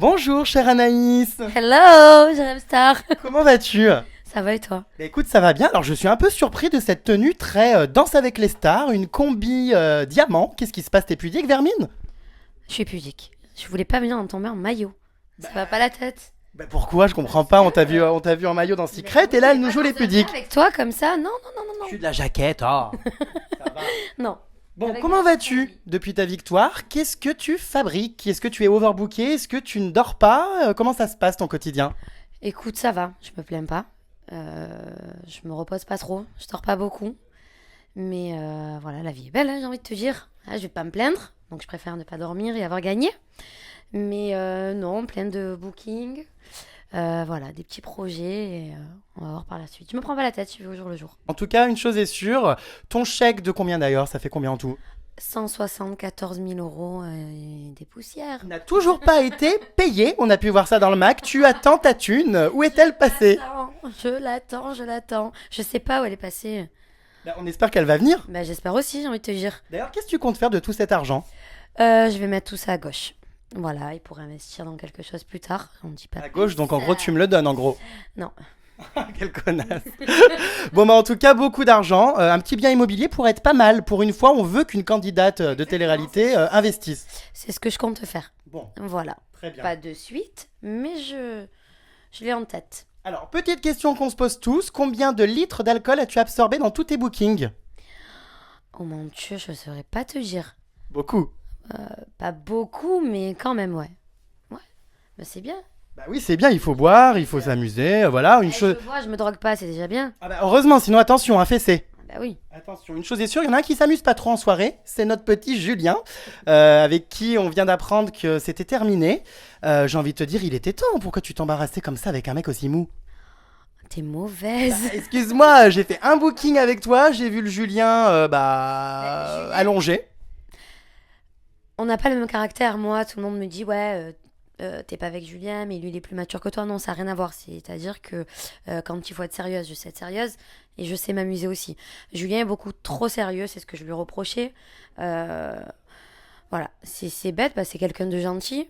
Bonjour chère Anaïs. Hello, Jerem Star. Comment vas-tu? Ça va et toi? Écoute, ça va bien. Alors je suis un peu surpris de cette tenue très Danse avec les stars, une combi diamant. Qu'est-ce qui se passe? T'es pudique, Vermine? Je suis pudique. Je voulais pas venir en tomber en maillot. Ça va pas la tête. Pourquoi? Je comprends pas. On t'a vu en maillot dans Secret et là elle nous joue les pudiques. Avec toi comme ça? Non, non, non, non, Je non. suis de la jaquette. Ça va. Non. Bon, Avec comment ma vas-tu famille. depuis ta victoire? Qu'est-ce que tu fabriques? Est-ce que tu es overbooké? Est-ce que tu ne dors pas? Comment ça se passe ton quotidien? Écoute, ça va. Je me plains pas. Je me repose pas trop. Je dors pas beaucoup. Mais voilà, la vie est belle, hein, j'ai envie de te dire. Ah, je vais pas me plaindre. Donc je préfère ne pas dormir et avoir gagné. Mais non, plein de bookings. Voilà, des petits projets. Et, on va voir par la suite. Je me prends pas la tête, je vais au jour le jour. En tout cas, une chose est sûre, ton chèque de combien d'ailleurs? Ça fait combien en tout? 174 000 euros et des poussières. N'a toujours pas été payé. On a pu voir ça dans le Mac. Tu attends ta thune. Où est-elle passée? Je l'attends. Je sais pas où elle est passée. On espère qu'elle va venir. Bah, j'espère aussi, j'ai envie de te dire. D'ailleurs, qu'est-ce que tu comptes faire de tout cet argent? Je vais mettre tout ça à gauche. Voilà, et pour investir dans quelque chose plus tard. On dit pas À plus. gauche, donc en gros, tu me le donnes, en gros. Non. Quelle connasse. Bon, en tout cas, beaucoup d'argent. Un petit bien immobilier pourrait être pas mal. Pour une fois, on veut qu'une candidate de télé-réalité investisse. C'est ce que je compte faire. Bon, Voilà. très bien. Pas de suite, mais je l'ai en tête. Alors, petite question qu'on se pose tous. Combien de litres d'alcool as-tu absorbé dans tous tes bookings? Oh mon Dieu, je saurais pas te dire. Beaucoup. Pas beaucoup, mais quand même, ouais. Ouais, mais c'est bien. Bah oui, c'est bien, il faut boire, il faut s'amuser, voilà, une chose... Je vois, je me drogue pas, c'est déjà bien. Ah bah, heureusement, sinon attention, un fessé. Bah oui. Attention, une chose est sûre, il y en a un qui s'amuse pas trop en soirée, c'est notre petit Julien, avec qui on vient d'apprendre que c'était terminé. J'ai envie de te dire, il était temps, pourquoi tu t'embarrassais comme ça avec un mec aussi mou? T'es mauvaise. Excuse-moi, j'ai fait un booking avec toi, j'ai vu le Julien, Julien. allongé. On n'a pas le même caractère. Moi, tout le monde me dit, ouais, t'es pas avec Julien, mais lui, il est plus mature que toi. Non, ça n'a rien à voir. C'est-à-dire que quand il faut être sérieuse, je sais être sérieuse et je sais m'amuser aussi. Julien est beaucoup trop sérieux, c'est ce que je lui reprochais. Voilà, c'est bête, c'est quelqu'un de gentil.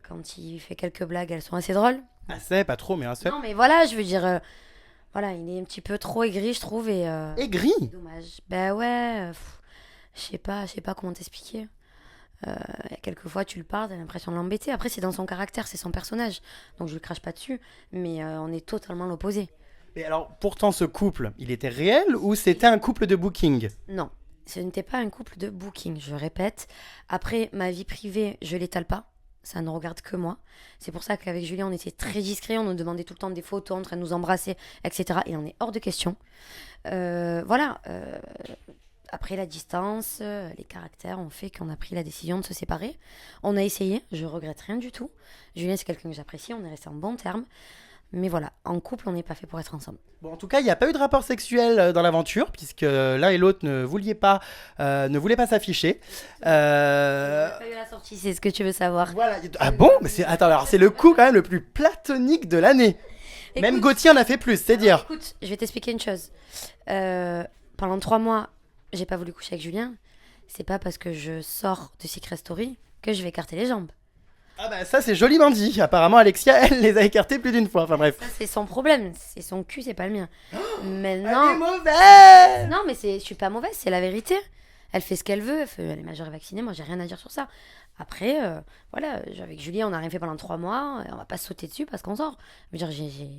Quand il fait quelques blagues, elles sont assez drôles. Assez, pas trop, mais assez. Non, mais voilà, je veux dire, voilà, il est un petit peu trop aigri, je trouve, et Aigri. c'est dommage. Ben ouais, je sais pas comment t'expliquer. Quelquefois, tu le parles, t'as l'impression de l'embêter. Après, c'est dans son caractère, c'est son personnage. Donc, je le crache pas dessus. Mais on est totalement l'opposé. Mais alors, pourtant, ce couple, il était réel ou c'était un couple de booking? Non, ce n'était pas un couple de booking, je répète. Après, ma vie privée, je l'étale pas. Ça ne regarde que moi. C'est pour ça qu'avec Julien, on était très discret. On nous demandait tout le temps des photos en train de nous embrasser, etc. Et on est hors de question. Voilà. Après la distance, les caractères ont fait qu'on a pris la décision de se séparer. On a essayé, je regrette rien du tout. Julien, c'est quelqu'un que j'apprécie, on est resté en bons termes. Mais voilà, en couple, on n'est pas fait pour être ensemble. Bon, en tout cas, il n'y a pas eu de rapport sexuel dans l'aventure, puisque l'un et l'autre ne voulaient pas s'afficher. On n'a pas eu la sortie, c'est ce que tu veux savoir. Voilà. Ah bon? Mais attends, alors c'est le coup quand même le plus platonique de l'année. Même Écoute, Gauthier en a fait plus, c'est dire. écoute, je vais t'expliquer une chose. Pendant 3 mois, j'ai pas voulu coucher avec Julien. C'est pas parce que je sors de Secret Story que je vais écarter les jambes. Ah bah ça c'est joliment dit. Apparemment Alexia, elle les a écartés plus d'une fois. Enfin bref. Ça, c'est son problème. C'est son cul, c'est pas le mien. Elle est Maintenant. mauvaise. Non, mais je suis pas mauvaise, c'est la vérité. Elle fait ce qu'elle veut, elle est majeure et vaccinée, moi j'ai rien à dire sur ça. Après, voilà, avec Julie, on n'a rien fait pendant 3 mois, on va pas se sauter dessus parce qu'on sort. Je veux dire, j'ai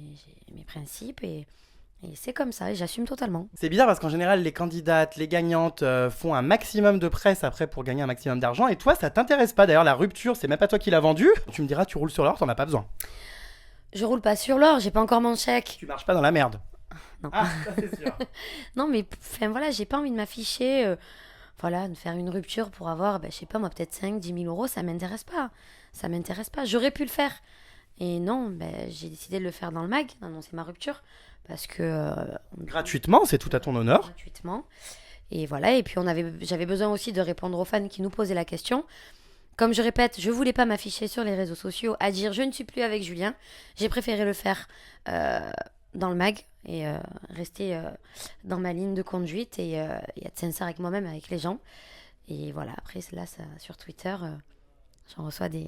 mes principes et c'est comme ça, et j'assume totalement. C'est bizarre parce qu'en général les candidates, les gagnantes font un maximum de presse après pour gagner un maximum d'argent. Et toi ça t'intéresse pas. D'ailleurs la rupture c'est même pas toi qui l'as vendue. Tu me diras tu roules sur l'or, t'en as pas besoin. Je roule pas sur l'or, j'ai pas encore mon chèque. Tu marches pas dans la merde. Non. Ah ça c'est sûr. Non, mais enfin voilà, j'ai pas envie de m'afficher, voilà, de faire une rupture pour avoir, je sais pas moi, peut-être 5 10 000 euros, ça m'intéresse pas. Ça m'intéresse pas. J'aurais pu le faire. Et non, j'ai décidé de le faire dans le mag, d'annoncer ma rupture, parce que Gratuitement, c'est tout à ton honneur. gratuitement. Et voilà, et puis j'avais besoin aussi de répondre aux fans qui nous posaient la question. Comme je répète, je voulais pas m'afficher sur les réseaux sociaux à dire je ne suis plus avec Julien. J'ai préféré le faire dans le mag et rester dans ma ligne de conduite et être sincère avec moi-même, avec les gens. Et voilà, après là, sur Twitter, j'en reçois des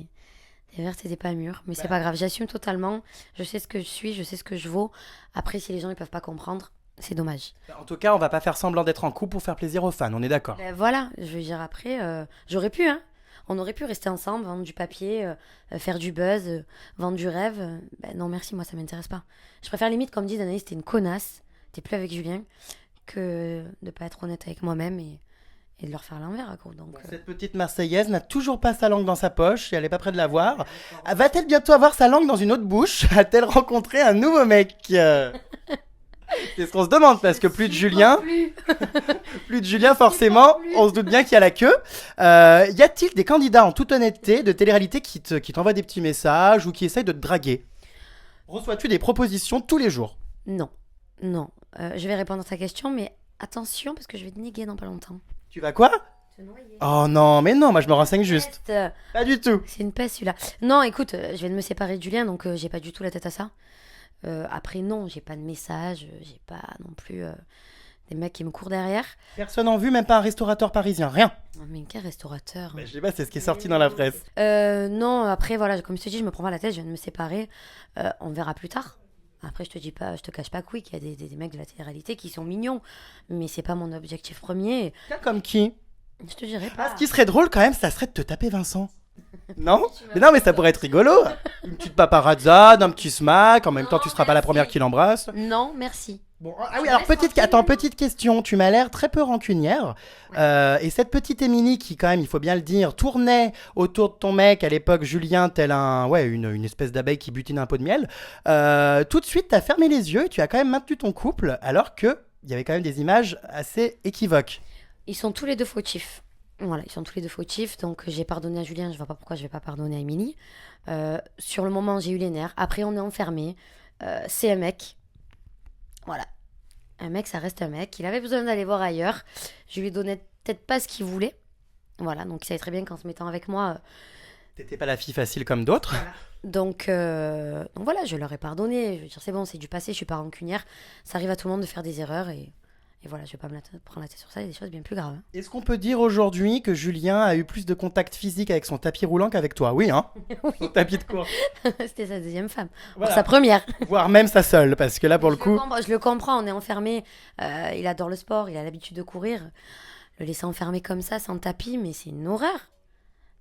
Les vertes, c'était pas mûr, mais c'est Bah. pas grave. J'assume totalement. Je sais ce que je suis, je sais ce que je vaux. Après, si les gens ils peuvent pas comprendre, c'est dommage. En tout cas, on va pas faire semblant d'être en couple pour faire plaisir aux fans, on est d'accord. Ben voilà, je veux dire après, j'aurais pu, hein. On aurait pu rester ensemble, vendre du papier, faire du buzz, vendre du rêve. Ben non, merci, moi ça m'intéresse pas. Je préfère limite qu'on me dise, Anaïs, t'es une connasse, t'es plus avec Julien, que de pas être honnête avec moi-même et de leur faire l'envers, quoi. Donc, Cette petite Marseillaise n'a toujours pas sa langue dans sa poche et elle est pas près de l'avoir. Va-t-elle bientôt avoir sa langue dans une autre bouche? A-t-elle rencontré un nouveau mec? C'est ce qu'on se demande parce que plus de Julien, forcément, on se doute bien qu'il y a la queue. Y a-t-il des candidats en toute honnêteté de télé-réalité qui t'envoient des petits messages ou qui essayent de te draguer? Reçois-tu des propositions tous les jours? non, non. Je vais répondre à ta question, mais attention, parce que je vais te néguer dans pas longtemps. Tu vas quoi? Se noyer. Oh non, mais non, moi je me renseigne juste. Peste. Pas du tout. C'est une peste celui-là. Non, écoute, je viens de me séparer de Julien, donc j'ai pas du tout la tête à ça. Après, non, j'ai pas de message, j'ai pas non plus des mecs qui me courent derrière. Personne en vue, même pas un restaurateur parisien, rien. Oh, mais quel restaurateur. Mais je sais pas, c'est ce qui est sorti dans la presse. Non, après, voilà, comme je te dis, je me prends pas la tête, je viens de me séparer. On verra plus tard. Après, je te dis pas, je te cache pas que oui, qu'il y a des mecs de la télé-réalité qui sont mignons, mais c'est pas mon objectif premier. Comme qui? Je te dirai pas. Ce qui serait drôle quand même, ça serait de te taper Vincent. Non? Mais non, mais ça pourrait être rigolo. Une petite paparazzade, un petit smack, en même temps tu seras pas la première qui l'embrasse. Non, merci. Bon, ah oui, alors petite question, tu m'as l'air très peu rancunière. Et cette petite Émilie qui quand même, il faut bien le dire, tournait autour de ton mec à l'époque, Julien, tel une espèce d'abeille qui butine un pot de miel. Tout de suite, t'as fermé les yeux et tu as quand même maintenu ton couple, alors que il y avait quand même des images assez équivoques. Ils sont tous les deux fautifs. Voilà, ils sont tous les deux fautifs. Donc j'ai pardonné à Julien, je vois pas pourquoi je vais pas pardonner à Émilie. Sur le moment, j'ai eu les nerfs. Après, on est enfermés. C'est un mec. Voilà. Un mec, ça reste un mec. Il avait besoin d'aller voir ailleurs. Je lui donnais peut-être pas ce qu'il voulait. Voilà, donc il savait très bien qu'en se mettant avec moi. T'étais pas la fille facile comme d'autres. Donc voilà, je leur ai pardonné. Je veux dire, c'est bon, c'est du passé, je suis pas rancunière. Ça arrive à tout le monde de faire des erreurs et voilà, je vais pas prendre la tête sur ça, il y a des choses bien plus graves. Est-ce qu'on peut dire aujourd'hui que Julien a eu plus de contact physique avec son tapis roulant qu'avec toi? Oui, hein? Son tapis de course. C'était sa deuxième femme. Voilà. Pour sa première. Voire même sa seule, parce que là, pour le coup... Je le comprends, on est enfermé. Il adore le sport, il a l'habitude de courir. Le laisser enfermé comme ça, sans tapis, mais c'est une horreur.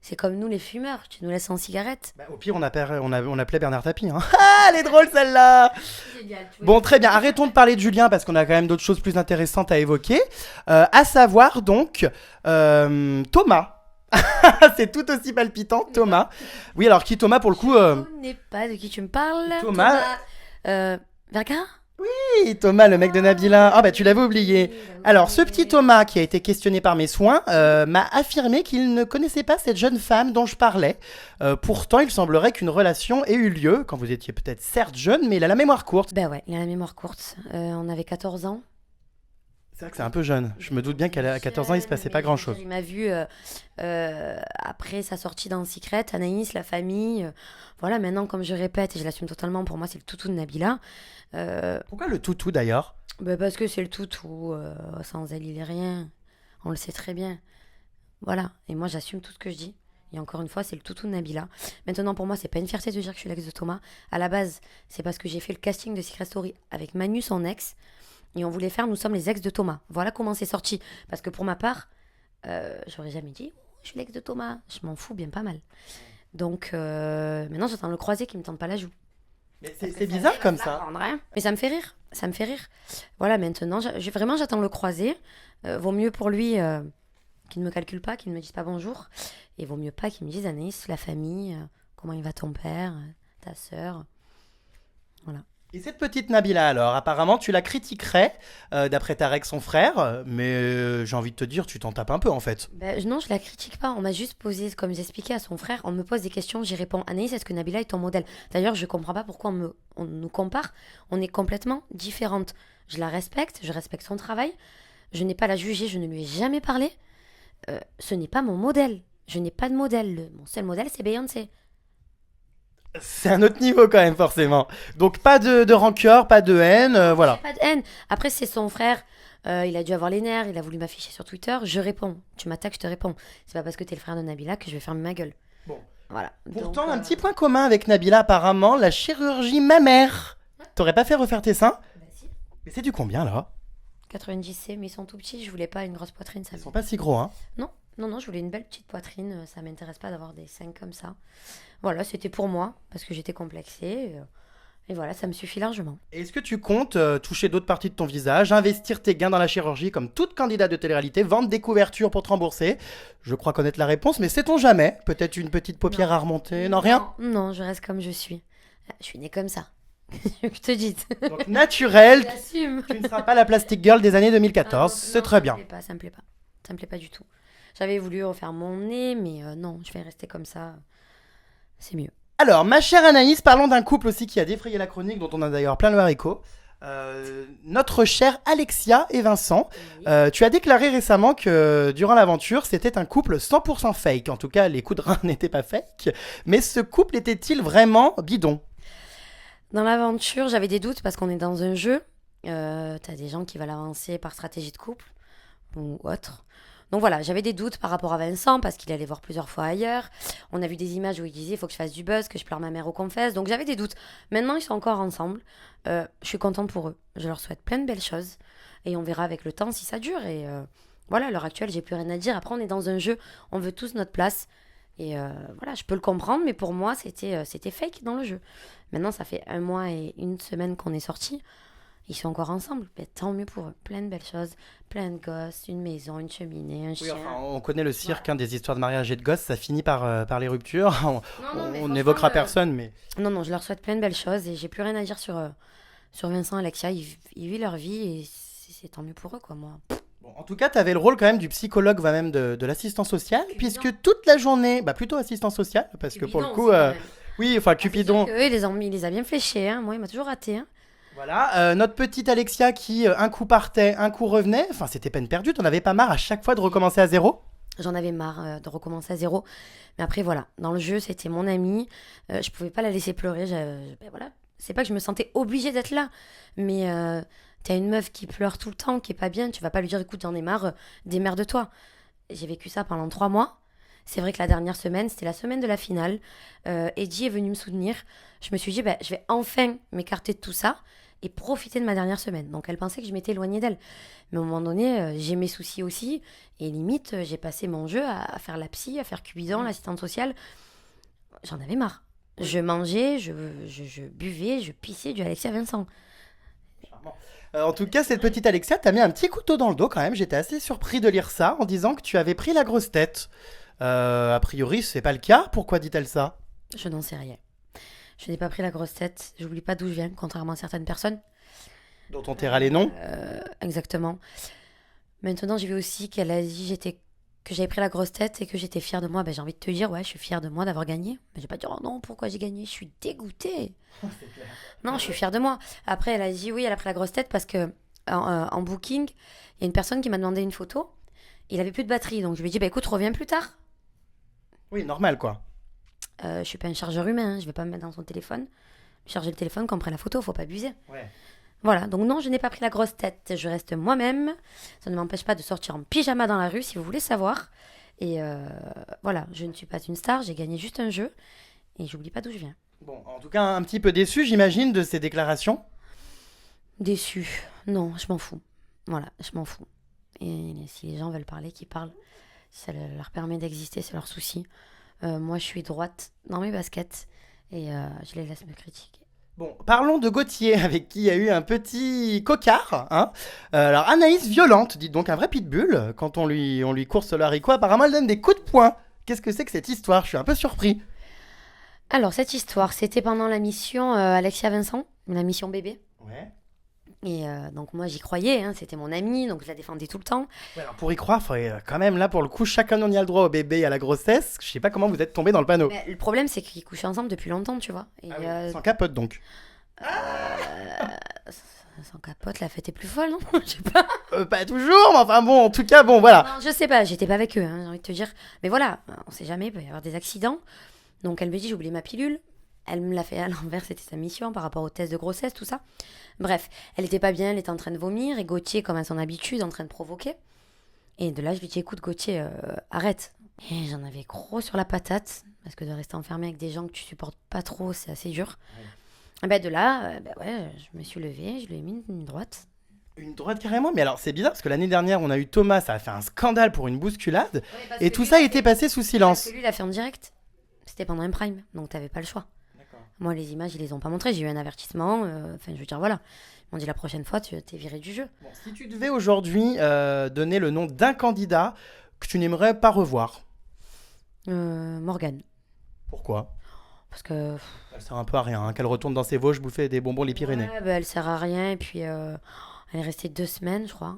C'est comme nous les fumeurs, tu nous laisses en cigarette. Au pire, on appelait Bernard Tapie. Hein. Ah, elle est drôle celle-là. Bon, très bien, arrêtons de parler de Julien parce qu'on a quand même d'autres choses plus intéressantes à évoquer. À savoir donc Thomas. C'est tout aussi palpitant, Thomas. Oui, alors qui Thomas pour le coup Je ne sais pas de qui tu me parles. Thomas. Vergara. Oui, Thomas, le mec de Nabila. Ah bah tu l'avais oublié. Alors, ce petit Thomas qui a été questionné par mes soins m'a affirmé qu'il ne connaissait pas cette jeune femme dont je parlais. Pourtant, il semblerait qu'une relation ait eu lieu quand vous étiez peut-être certes jeune, mais il a la mémoire courte. Ben ouais, il a la mémoire courte. On avait 14 ans. C'est vrai que c'est un peu jeune. Je me doute bien qu'à 14 ans, il se passait pas grand-chose. Il m'a vu après sa sortie dans Secret, Anaïs, la famille. Voilà, maintenant, comme je répète, et je l'assume totalement, pour moi, c'est le toutou de Nabila. Pourquoi le toutou d'ailleurs? Parce que c'est le toutou. Sans elle, il est rien. On le sait très bien. Voilà. Et moi, j'assume tout ce que je dis. Et encore une fois, c'est le toutou de Nabila. Maintenant, pour moi, c'est pas une fierté de dire que je suis l'ex de Thomas. À la base, c'est parce que j'ai fait le casting de Secret Story avec Manu, son ex. Et on voulait faire Nous sommes les ex de Thomas. Voilà comment c'est sorti. Parce que pour ma part, j'aurais jamais dit je suis l'ex de Thomas. Je m'en fous bien pas mal. Donc maintenant, j'attends le croisé qui me tente pas la joue. Mais c'est bizarre comme ça. Mais ça me fait rire. Ça me fait rire. Voilà, maintenant, vraiment, j'attends le croisé. Vaut mieux pour lui qu'il ne me calcule pas, qu'il ne me dise pas bonjour. Et vaut mieux pas qu'il me dise Anaïs, la famille, comment il va ton père, ta sœur. Voilà. Et cette petite Nabila alors, apparemment tu la critiquerais, d'après Tarek son frère, mais j'ai envie de te dire, tu t'en tapes un peu en fait. Non, je la critique pas, on m'a juste posé, comme j'expliquais à son frère, on me pose des questions, j'y réponds. Anaïs, est-ce que Nabila est ton modèle? D'ailleurs, je comprends pas pourquoi on nous compare, on est complètement différentes. Je la respecte, je respecte son travail, je n'ai pas à la juger, je ne lui ai jamais parlé. Ce n'est pas mon modèle, je n'ai pas de modèle, mon seul modèle c'est Beyoncé. C'est un autre niveau quand même forcément. Donc pas de rancœur, pas de haine, voilà. Pas de haine. Après c'est son frère, il a dû avoir les nerfs, il a voulu m'afficher sur Twitter, je réponds. Tu m'attaques, je te réponds. C'est pas parce que t'es le frère de Nabila que je vais fermer ma gueule. Bon. Voilà. Pourtant, Donc, un petit point commun avec Nabila, apparemment, la chirurgie mammaire. T'aurais pas fait refaire tes seins? bah si. Mais c'est du combien, là? 90C, mais ils sont tout petits. Je voulais pas une grosse poitrine. Ils sont pas si gros, hein. Non, non, non, je voulais une belle petite poitrine. Ça m'intéresse pas d'avoir des seins comme ça. Voilà, c'était pour moi, parce que j'étais complexée. Et voilà, ça me suffit largement. Et est-ce que tu comptes toucher d'autres parties de ton visage, investir tes gains dans la chirurgie comme toute candidate de télé-réalité, vendre des couvertures pour te rembourser? Je crois connaître la réponse, mais sait-on jamais? Peut-être une petite paupière Non. à remonter? Non, rien? Non, je reste comme je suis. Je suis née comme ça. Je te dis. Donc naturel, J'assume. tu ne seras pas la plastic girl des années 2014, c'est Non, très bien. Ça me plaît pas. Ça me plaît pas du tout. J'avais voulu refaire mon nez, mais non, je vais rester comme ça. C'est mieux. Alors, ma chère Anaïs, parlons d'un couple aussi qui a défrayé la chronique, dont on a d'ailleurs plein le haricot. Notre chère Alexia et Vincent, tu as déclaré récemment que durant l'aventure, c'était un couple 100% fake. En tout cas, les coups de rein n'étaient pas fake. Mais ce couple était-il vraiment bidon? Dans l'aventure, j'avais des doutes parce qu'on est dans un jeu. T'as des gens qui veulent avancer par stratégie de couple ou autre. Donc voilà, j'avais des doutes par rapport à Vincent parce qu'il allait voir plusieurs fois ailleurs. On a vu des images où il disait il faut que je fasse du buzz, que je pleure ma mère aux confesses. Donc j'avais des doutes. Maintenant, ils sont encore ensemble. Je suis contente pour eux. Je leur souhaite plein de belles choses. Et on verra avec le temps si ça dure. Et voilà, à l'heure actuelle, j'ai plus rien à dire. Après, on est dans un jeu. On veut tous notre place. Et voilà, je peux le comprendre. Mais pour moi, c'était fake dans le jeu. Maintenant, ça fait 1 mois et 1 semaine qu'on est sortis. Ils sont encore ensemble, mais tant mieux pour eux. Plein de belles choses, plein de gosses, une maison, une cheminée, un Oui, chien. enfin, on connaît le cirque, hein, des histoires de mariage et de gosses, ça finit par les ruptures. Non, mais On franchement, n'évoquera personne, mais... Non, non, je leur souhaite plein de belles choses et j'ai plus rien à dire sur Vincent et Alexia. Ils vivent leur vie et c'est tant mieux pour eux, quoi, moi. Bon, en tout cas, tu avais le rôle quand même du psychologue, voire même de l'assistant social, Cupidon. puisque toute la journée, bah plutôt assistant social, parce que pour le coup, oui, enfin Cupidon, Eux, il les a bien fléchés, hein. Moi, il m'a toujours raté, hein. voilà, notre petite Alexia qui un coup partait, un coup revenait, enfin c'était peine perdue, t'en avais pas marre à chaque fois de recommencer à zéro? J'en avais marre de recommencer à zéro. Mais après, voilà, dans le jeu, c'était mon amie. Je pouvais pas la laisser pleurer. Ben voilà. C'est pas que je me sentais obligée d'être là. Mais t'as une meuf qui pleure tout le temps, qui est pas bien. Tu vas pas lui dire, écoute, j'en ai marre, démerde-toi. J'ai vécu ça pendant 3 mois. C'est vrai que la dernière semaine, c'était la semaine de la finale. Eddie est venu me soutenir. Je me suis dit, ben, je vais enfin m'écarter de tout ça et profiter de ma dernière semaine. Donc elle pensait que je m'étais éloignée d'elle. Mais à un moment donné, j'ai mes soucis aussi. Et limite, j'ai passé mon jeu à faire la psy, à faire Cupidon, l'assistante sociale. J'en avais marre. Je mangeais, je buvais, je pissais du Alexia Vincent. En tout cas, cette petite Alexia t'a mis un petit couteau dans le dos quand même, j'étais assez surpris de lire ça en disant que tu avais pris la grosse tête. A priori, c'est pas le cas, pourquoi dit-elle ça? Je n'en sais rien. Je n'ai pas pris la grosse tête. J'oublie pas d'où je viens, contrairement à certaines personnes. Dont on t'est râlé non? Exactement. Maintenant, j'ai vu aussi qu'elle a dit que j'avais pris la grosse tête et que j'étais fière de moi. Ben, j'ai envie de te dire, ouais, je suis fière de moi d'avoir gagné. Mais j'ai pas dit, oh non, pourquoi j'ai gagné? Je suis dégoûtée. Non, je suis fière de moi. Après, elle a dit, oui, elle a pris la grosse tête parce que en booking, il y a une personne qui m'a demandé une photo. Il avait plus de batterie. Donc, je lui ai dit, bah écoute, reviens plus tard. Oui, normal quoi. Je suis pas un chargeur humain. Je vais pas me mettre dans son téléphone. Charger le téléphone quand on prend la photo, faut pas abuser. Ouais. Voilà, donc non, je n'ai pas pris la grosse tête, je reste moi-même. Ça ne m'empêche pas de sortir en pyjama dans la rue si vous voulez savoir. Et voilà, je ne suis pas une star, j'ai gagné juste un jeu et j'oublie pas d'où je viens. Bon, en tout cas, un petit peu déçu, j'imagine, de ces déclarations. Déçu, non, je m'en fous. Voilà, je m'en fous. Et si les gens veulent parler, qu'ils parlent. Si ça leur permet d'exister, c'est leur souci. Moi, je suis droite dans mes baskets et je les laisse me critiquer. Bon, parlons de Gauthier, avec qui il y a eu un petit cocard. Hein. Alors, Anaïs violente, dit donc un vrai pitbull. Quand on lui course le haricot, apparemment, elle donne des coups de poing. Qu'est-ce que c'est que cette histoire? Je suis un peu surpris. Alors, cette histoire, c'était pendant la mission Alexia Vincent, la mission bébé. Ouais. Et donc, moi, j'y croyais, hein, c'était mon amie, donc je la défendais tout le temps. Ouais, alors pour y croire, il faudrait quand même, là, pour le coup, chacun on y a le droit au bébé et à la grossesse. Je sais pas comment vous êtes tombé dans le panneau. Mais le problème, c'est qu'ils couchaient ensemble depuis longtemps, tu vois. Et, Ah oui, sans capote, donc. sans capote, la fête est plus folle, non? Je sais pas. Pas toujours, mais enfin bon, en tout cas, bon, voilà. Non, je sais pas, j'étais pas avec eux, hein, j'ai envie de te dire. Mais voilà, on sait jamais, il peut y avoir des accidents. Donc elle me dit, j'ai oublié ma pilule. Elle me l'a fait à l'envers, c'était sa mission par rapport au test de grossesse, tout ça. Bref, elle était pas bien, elle était en train de vomir. Et Gauthier, comme à son habitude, en train de provoquer. Et de là, je lui dis, écoute Gauthier, arrête. Et j'en avais gros sur la patate. parce que de rester enfermé avec des gens que tu supportes pas trop, c'est assez dur. Et ben de là, je me suis levée, je lui ai mis une droite. Une droite carrément, mais alors c'est bizarre parce que l'année dernière on a eu Thomas, ça a fait un scandale pour une bousculade, Ouais, parce et que tout lui, ça a il a été fait- passé sous Parce silence. que lui, il a fait en direct. C'était pendant un prime, donc t'avais pas le choix. Moi, les images, ils les ont pas montrées. J'ai eu un avertissement. Enfin, je veux dire, voilà. Ils m'ont dit la prochaine fois, tu t'es viré du jeu. Bon, si tu devais aujourd'hui donner le nom d'un candidat que tu n'aimerais pas revoir, Morgane. pourquoi? Parce que Elle sert un peu à rien, hein, qu'elle retourne dans ses Vosges bouffer des bonbons les Pyrénées. ouais, bah, elle sert à rien. Et puis, elle est restée 2 semaines, je crois.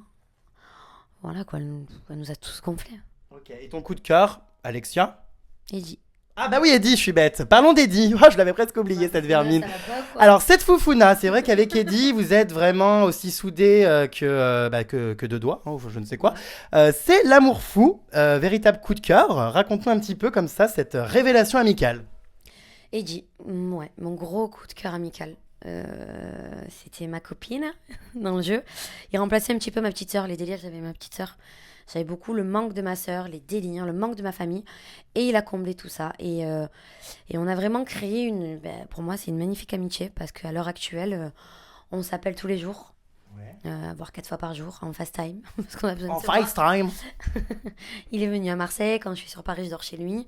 Voilà, quoi. Elle nous a tous gonflés. Ok, et ton coup de cœur, Alexia? Et dit. Ah bah oui, Eddie, je suis bête. Parlons d'Eddie. Oh, je l'avais presque oublié, cette vermine. Ça va pas, quoi. Alors, cette foufouna, c'est vrai qu'avec Eddie, vous êtes vraiment aussi soudés que deux doigts, hein, je ne sais quoi. C'est l'amour fou, véritable coup de cœur. Raconte-nous un petit peu comme ça cette révélation amicale. Et dit. Ouais, mon gros coup de cœur amical. C'était ma copine dans le jeu. Il remplaçait un petit peu ma petite sœur, les délires, j'avais ma petite sœur. J'avais beaucoup le manque de ma sœur, les délires, le manque de ma famille. Et il a comblé tout ça. Et on a vraiment créé pour moi, c'est une magnifique amitié parce qu'à l'heure actuelle, on s'appelle tous les jours, voire 4 fois par jour en FaceTime. Parce qu'on a besoin En de se voir. FaceTime. Il est venu à Marseille. Quand je suis sur Paris, je dors chez lui.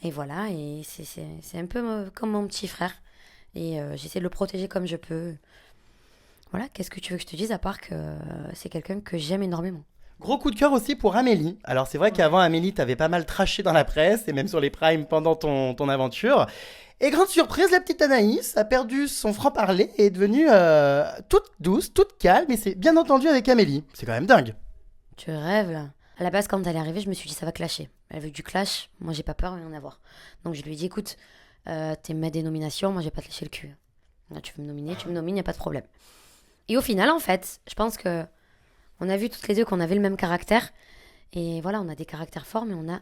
Et voilà. Et c'est un peu comme mon petit frère. Et j'essaie de le protéger comme je peux. Voilà. Qu'est-ce que tu veux que je te dise à part que c'est quelqu'un que j'aime énormément. Gros coup de cœur aussi pour Amélie. Alors c'est vrai qu'avant Amélie, t'avais pas mal traché dans la presse et même sur les primes pendant ton aventure. Et grande surprise, la petite Anaïs a perdu son franc-parler et est devenue toute douce, toute calme, et c'est bien entendu avec Amélie. C'est quand même dingue. Tu rêves là. À la base, quand elle est arrivée, je me suis dit ça va clasher. Elle veut du clash, moi j'ai pas peur de en avoir. Donc je lui ai dit écoute, t'es maître des nominations, moi j'ai pas te lâcher le cul. Là, tu veux me nominer, tu me nomines, y a pas de problème. Et au final, en fait, je pense que on a vu toutes les deux qu'on avait le même caractère. Et voilà, on a des caractères forts, mais on a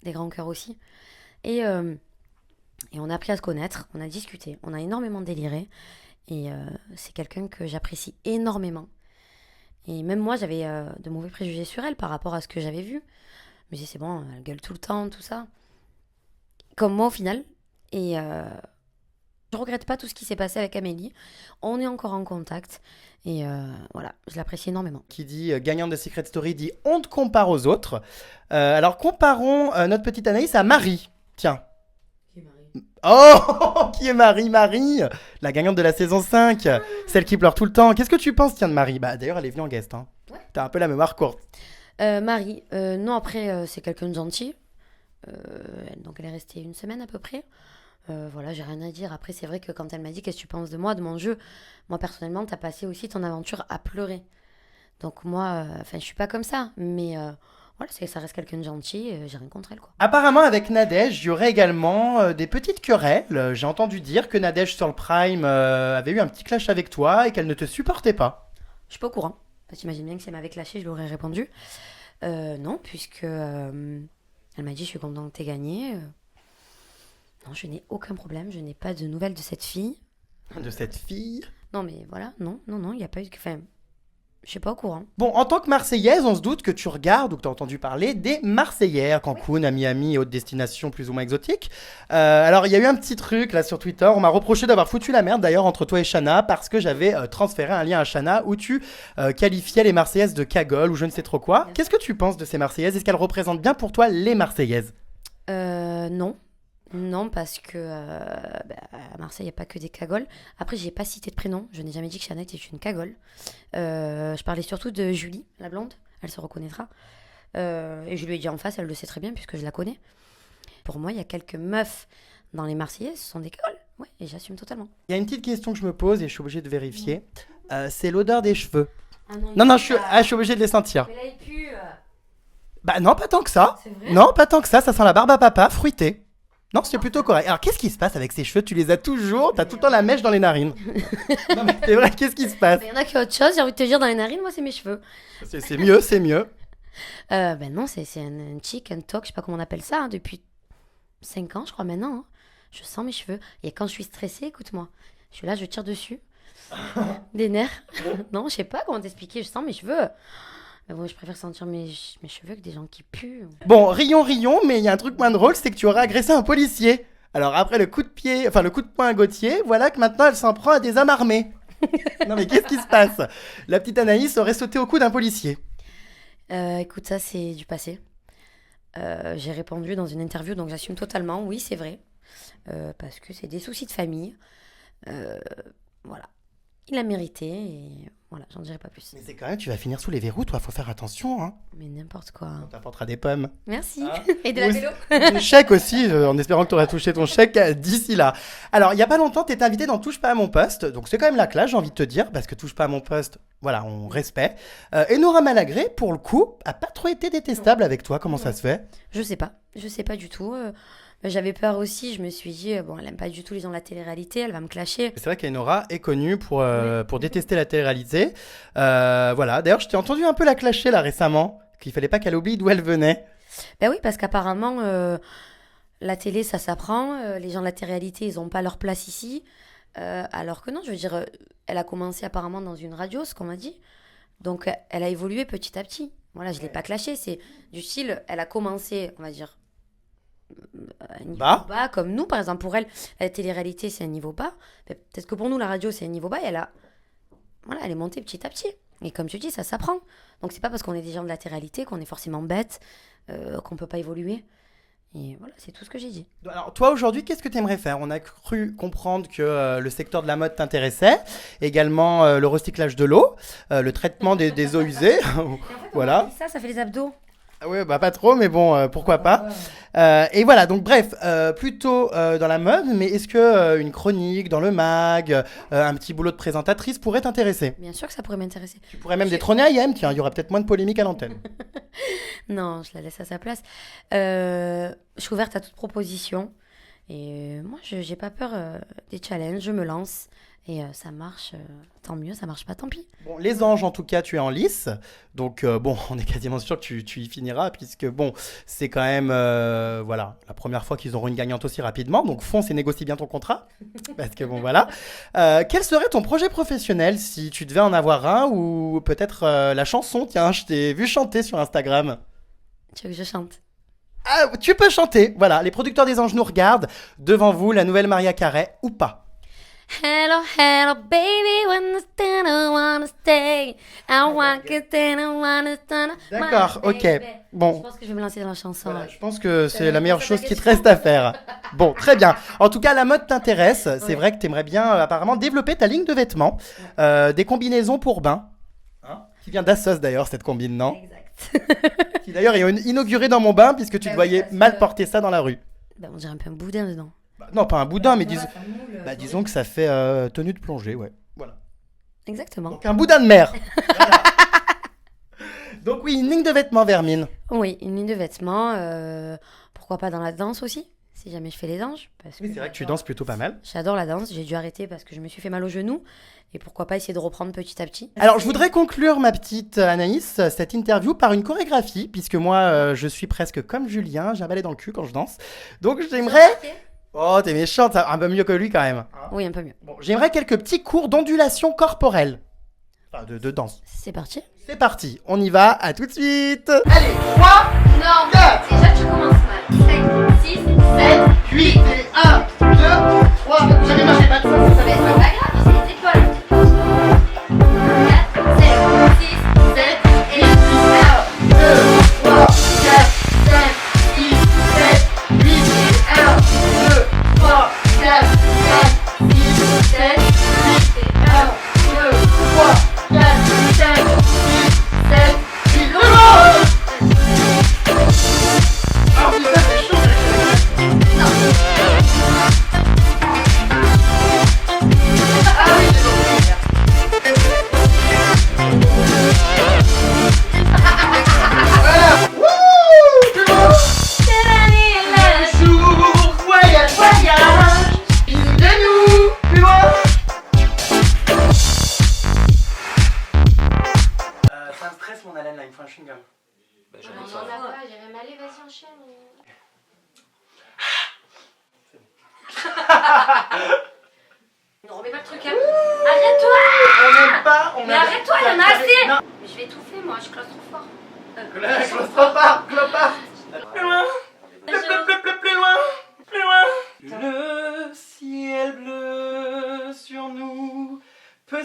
des grands cœurs aussi. Et on a appris à se connaître, on a discuté, on a énormément déliré. Et c'est quelqu'un que j'apprécie énormément. Et même moi, j'avais de mauvais préjugés sur elle par rapport à ce que j'avais vu. Je me disais, c'est bon, elle gueule tout le temps, tout ça. Comme moi au final. Et je regrette pas tout ce qui s'est passé avec Amélie. On est encore en contact. Et voilà, je l'apprécie énormément. Qui dit gagnante de Secret Story dit on te compare aux autres. Alors comparons notre petite Anaïs à Marie. Tiens. Oh, qui est Marie? Marie, la gagnante de la saison 5, celle qui pleure tout le temps. Qu'est-ce que tu penses, tiens, de Marie? Bah d'ailleurs, elle est venue en guest. Hein. Ouais. T'as un peu la mémoire courte. Marie, non, après, c'est quelqu'un de gentil. Donc, elle est restée 1 semaine à peu près. Voilà, j'ai rien à dire. Après, c'est vrai que quand elle m'a dit qu'est-ce que tu penses de moi, de mon jeu, moi personnellement, t'as passé aussi ton aventure à pleurer. Donc, moi, je suis pas comme ça. Mais voilà, ça reste quelqu'un de gentil. J'ai rien contre elle, quoi. Apparemment, avec Nadège, il y aurait également des petites querelles. J'ai entendu dire que Nadège sur le Prime avait eu un petit clash avec toi et qu'elle ne te supportait pas. Je suis pas au courant. Parce que t'imagines bien que si elle m'avait clashé, je lui aurais répondu. Non, puisque elle m'a dit je suis contente que t'aies gagné. Non, je n'ai aucun problème. Je n'ai pas de nouvelles de cette fille. De cette fille. Non, mais voilà, non, il n'y a pas eu de. Enfin, je suis pas au courant. Bon, en tant que Marseillaise, on se doute que tu regardes ou que tu as entendu parler des Marseillais à Cancun, à Miami et autres destinations plus ou moins exotiques. Alors, il y a eu un petit truc là sur Twitter. On m'a reproché d'avoir foutu la merde d'ailleurs entre toi et Chana parce que j'avais transféré un lien à Chana où tu qualifiais les Marseillaises de cagole ou je ne sais trop quoi. Qu'est-ce que tu penses de ces Marseillaises? Est-ce qu'elles représentent bien pour toi les Marseillaises? Non. Non, parce que à Marseille, il n'y a pas que des cagoles. Après, j'ai pas cité de prénom. Je n'ai jamais dit que Chana était une cagole. Je parlais surtout de Julie, la blonde. Elle se reconnaîtra. Et je lui ai dit en face, elle le sait très bien puisque je la connais. Pour moi, il y a quelques meufs dans les Marseillais, ce sont des cagoles. Ouais, et j'assume totalement. Il y a une petite question que je me pose et je suis obligé de vérifier. C'est l'odeur des cheveux. Ah Non, je suis obligé de les sentir. Mais là, il pue. Bah non, pas tant que ça. C'est vrai? Non, pas tant que ça sent la barbe à papa, fruitée. Non, c'est plutôt correct. Alors, qu'est-ce qui se passe avec ces cheveux? Tu les as toujours, t'as tout le temps la mèche dans les narines. Non, mais c'est vrai, qu'est-ce qui se passe? Il y en a qui ont autre chose, j'ai envie de te dire dans les narines, moi, c'est mes cheveux. C'est mieux, c'est mieux. Ben non, c'est un tic, un toc, je sais pas comment on appelle ça, hein, depuis 5 ans, je crois maintenant. Hein. Je sens mes cheveux. Et quand je suis stressée, écoute-moi, je suis là, je tire dessus. Des nerfs. Non, je sais pas comment t'expliquer, je sens mes cheveux. Mais bon, je préfère sentir mes cheveux que des gens qui puent. Bon, rions, mais il y a un truc moins drôle, c'est que tu aurais agressé un policier. Alors après le coup de pied, enfin le coup de poing à Gauthier, voilà que maintenant elle s'en prend à des hommes armés. Non mais qu'est-ce qui se passe? La petite Anaïs aurait sauté au cou d'un policier. Écoute, ça, c'est du passé. J'ai répondu dans une interview, donc j'assume totalement. Oui, c'est vrai. Parce que c'est des soucis de famille. Euh, voilà. Il a mérité et voilà, j'en dirai pas plus. Mais c'est quand même, tu vas finir sous les verrous, toi, faut faire attention, hein. Mais n'importe quoi. On t'apportera des pommes. Merci. Ah. Et de la Oui, vélo. Des chèques aussi, en espérant que tu auras touché ton chèque d'ici là. Alors, il y a pas longtemps, tu étais invité dans Touche pas à mon poste, donc c'est quand même la classe, j'ai envie de te dire, parce que Touche pas à mon poste, voilà, on respect. Et Nora Malagré, pour le coup, a pas trop été détestable avec toi, comment ça se fait? Je sais pas du tout. J'avais peur aussi, je me suis dit, bon, elle aime pas du tout les gens de la télé-réalité, elle va me clasher. C'est vrai qu'Enora est connue pour détester la télé-réalité. Voilà, d'ailleurs, je t'ai entendu un peu la clasher là récemment, qu'il fallait pas qu'elle oublie d'où elle venait. Ben oui, parce qu'apparemment, la télé, ça s'apprend. Les gens de la télé-réalité, ils ont pas leur place ici. Alors que non, je veux dire, elle a commencé apparemment dans une radio, ce qu'on m'a dit. Donc, elle a évolué petit à petit. Voilà, je l'ai pas clashée. C'est du style, elle a commencé, on va dire, à un niveau bas, comme nous, par exemple. Pour elle, la télé-réalité, c'est un niveau bas. Mais peut-être que pour nous, la radio, c'est un niveau bas. Et voilà, elle est montée petit à petit. Et comme tu dis, ça s'apprend. Donc, c'est pas parce qu'on est des gens de la télé-réalité qu'on est forcément bête, qu'on peut pas évoluer. Et voilà, c'est tout ce que j'ai dit. Alors, toi, aujourd'hui, qu'est-ce que tu aimerais faire? On a cru comprendre que le secteur de la mode t'intéressait, également le recyclage de l'eau, le traitement des eaux usées. Voilà. Ça fait les abdos. Ah ouais, bah pas trop, mais bon, pourquoi pas. Et voilà, donc bref, plutôt dans la mode, mais est-ce que une chronique dans le mag, un petit boulot de présentatrice pourrait t'intéresser? Bien sûr que ça pourrait m'intéresser. Tu pourrais même détrôner IM, tiens, il y aura peut-être moins de polémique à l'antenne. Non, je la laisse à sa place. Je suis ouverte à toute proposition. Et moi, je n'ai pas peur des challenges, je me lance. Et ça marche, tant mieux, ça marche pas, tant pis. Bon, les anges, en tout cas, tu es en lice. Donc, bon, on est quasiment sûr que tu y finiras, puisque, bon, c'est quand même, voilà, la première fois qu'ils auront une gagnante aussi rapidement. Donc, fonce et négocie bien ton contrat. Parce que, bon, voilà. Quel serait ton projet professionnel si tu devais en avoir un, ou peut-être la chanson? Tiens, je t'ai vu chanter sur Instagram. Tu veux que je chante? Ah, tu peux chanter. Voilà, les producteurs des anges nous regardent. Devant vous, la nouvelle Maria Carey, ou pas. Hello, hello, baby, when I wanna stay. I want it, I wanna stay. D'accord, ok. Bon. Je pense que je vais me lancer dans la chanson. Voilà, je pense que c'est la meilleure chose qui te reste à faire. Bon, très bien. En tout cas, la mode t'intéresse. C'est vrai que tu aimerais bien, apparemment, développer ta ligne de vêtements. Des combinaisons pour bain. Hein, qui vient d'Assos, d'ailleurs, cette combine, non? Exact. Qui, d'ailleurs, est inaugurée dans mon bain, puisque tu te voyais mal porter ça dans la rue. Ben, on dirait un peu un boudin dedans. Bah, non, pas un boudin, mais disons que ça fait tenue de plongée, ouais. Voilà. Exactement. Donc, un boudin de mer. Voilà. Donc, oui, une ligne de vêtements, Vermine. Oui, une ligne de vêtements. Pourquoi pas dans la danse aussi, si jamais je fais les anges. Parce Oui, c'est vrai que tu danses plutôt pas mal. J'adore la danse. J'ai dû arrêter parce que je me suis fait mal au genou. Et pourquoi pas essayer de reprendre petit à petit. Alors, je voudrais conclure, ma petite Anaïs, cette interview par une chorégraphie, puisque moi, je suis presque comme Julien, j'ai un balai dans le cul quand je danse. Donc, j'aimerais... Oh, t'es méchante, un peu mieux que lui quand même. Oui, un peu mieux. Bon, j'aimerais quelques petits cours d'ondulation corporelle. Enfin, de danse. C'est parti. C'est parti, on y va, à tout de suite. Allez, 3, Non, 4, déjà tu commences mal. 5, 6, 7, 8, et 1, 2, 3, j'avais marché pas de fois, ça va c'est pas grave, c'est les épaules. 4, 5, 6, 7, et 8. 2, 3, 4, 5, 6, 7, 8, et 1, 2, 3, 4, 5, 6, 7, 8, et 1, 2, 3, 4, 5, 6, 7, 8, Ah putain, c'est chaud. Ah oui, voilà. Wouh, plus loin. Un jour, voyage, il de nous, plus loin. Ça me stresse mon haleine là, il me faut un chewing-gum. On en a pas, Jérémy. Allez, vas-y, enchaîne. Non, remets pas le truc, hein. Arrête-toi. On n'aime pas, Mais arrête-toi, il y en a assez. Mais je vais étouffer, moi, je suis claustrophobe. Clopard, clopard. Plus loin. Plus loin. Plus loin. Le ciel bleu sur nous peut